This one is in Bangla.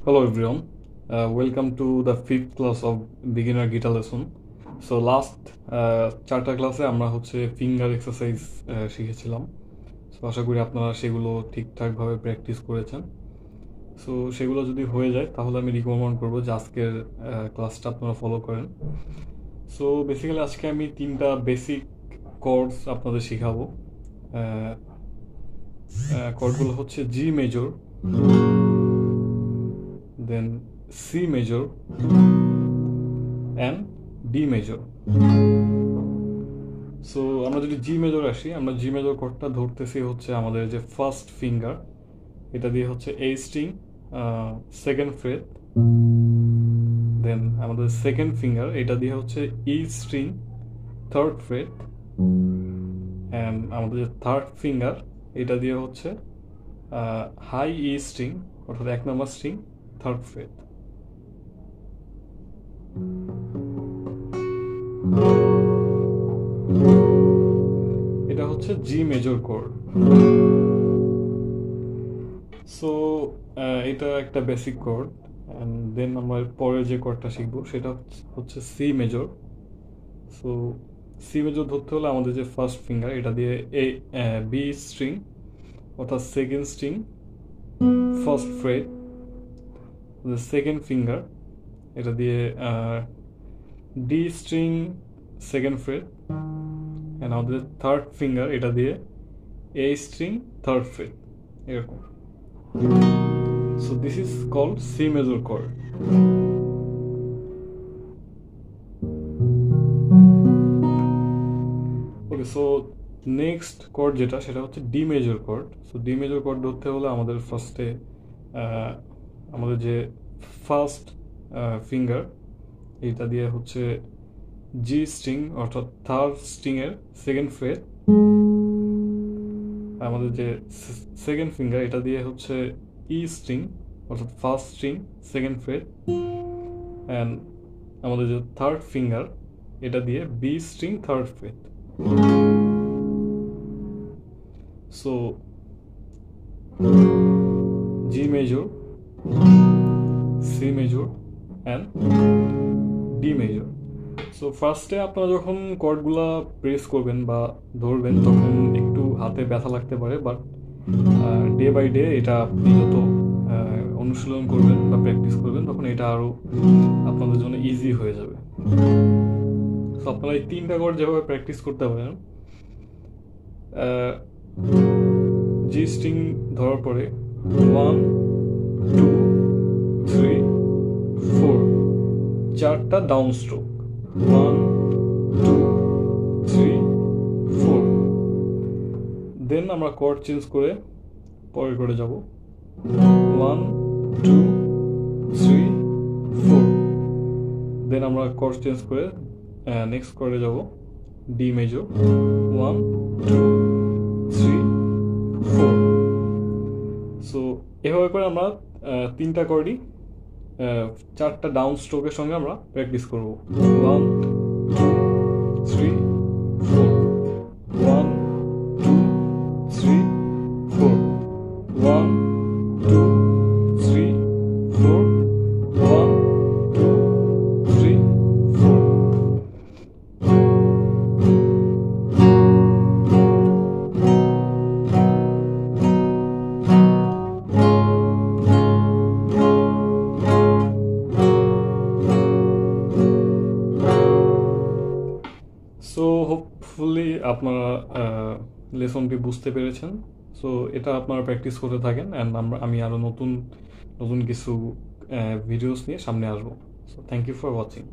Hello everyone, welcome to the fifth class of beginner guitar lesson. So last চারটা ক্লাসে আমরা হচ্ছে ফিঙ্গার এক্সারসাইজ শিখেছিলাম। সো আশা করি আপনারা সেগুলো ঠিকঠাকভাবে প্র্যাকটিস করেছেন। সো সেগুলো যদি হয়ে যায় তাহলে আমি রিকমেন্ড করবো যে আজকের ক্লাসটা আপনারা ফলো করেন। সো বেসিক্যালি আজকে আমি তিনটা বেসিক কর্ডস আপনাদের শেখাবো। কর্ডগুলো হচ্ছে জি major, then C major and D major. So আমরা যদি জি মেজর আসি, আমরা জি মেজর কর্ডটা ধরতেছি হচ্ছে আমাদের যে ফার্স্ট ফিঙ্গার, এটা দিয়ে হচ্ছে এ স্ট্রিং সেকেন্ড ফ্রেট, দেন আমাদের সেকেন্ড ফিঙ্গার এটা দিয়ে হচ্ছে E string third freight, and আমাদের যে থার্ড ফিঙ্গার এটা দিয়ে হচ্ছে হাই ই স্ট্রিং অর্থাৎ 1 নম্বর স্ট্রিং থার্ড ফ্রেট। এটা হচ্ছে জি মেজর কর্ড। সো এটা একটা বেসিক কর্ড, অ্যান্ড দেন আমরা পরে যে কর্ডটা শিখবো সেটা হচ্ছে C major. So C major ধরতে হলে আমাদের যে ফার্স্ট ফিঙ্গার এটা দিয়ে এ বি স্ট্রিং অর্থাৎ second string first fret, second finger এটা দিয়ে D string second fret, and আমাদের থার্ড ফিঙ্গার এটা দিয়ে এ স্ট্রিং থার্ড ফ্রেট, এরকম। So this is called C major chord. Okay, so next chord যেটা সেটা হচ্ছে D major chord. So D major chord ধরতে হলে আমাদের ফার্স্টে আমাদের যে ফার্স্ট ফিঙ্গার এটা দিয়ে হচ্ছে জি স্ট্রিং অর্থাৎ থার্ড স্ট্রিংয়ের সেকেন্ড ফ্রেট, আমাদের যে সেকেন্ড ফিঙ্গার এটা দিয়ে হচ্ছে ই স্ট্রিং অর্থাৎ first string second fret, and আমাদের যে থার্ড ফিঙ্গার এটা দিয়ে B string third fret. So G major, C major and D major. So ফার্স্টে আপনারা যখন কর্ডগুলা প্রেস করবেন বা ধরবেন তখন একটু হাতে ব্যথা লাগতে পারে, বাট ডে বাই ডে এটা আপনি যত অনুশীলন করবেন বা প্র্যাকটিস করবেন তখন এটা আরও আপনাদের জন্য ইজি হয়ে যাবে। সো আপনারা এই তিনটা কর্ড যেভাবে প্র্যাকটিস করতে পারেন, জি স্ট্রিং ধরার পরে 1 2 3 4 চারটা ডাউন স্ট্রোক, 1 2 3 4, দেন আমরা কর্ড চেঞ্জ করে পরে করে যাব 1 2 3 4, দেন আমরা কর্ড চেঞ্জ করে নেক্সট কর্ডে যাব ডি মেজর 1 2 3 4। সো এভাবে করে আমরা তিনটা কর্ডই চারটা ডাউন স্ট্রোকের সঙ্গে আমরা প্র্যাকটিস করব। 1 2 3 4, 1 2 3 4, 1 2 3 4, 1 2 3 4। সো হোপফুলি আপনারা লেসনটি বুঝতে পেরেছেন। সো এটা আপনারা প্র্যাকটিস করতে থাকেন, অ্যান্ড আমি আরও নতুন নতুন কিছু ভিডিওস নিয়ে সামনে আসবো। So thank you for watching.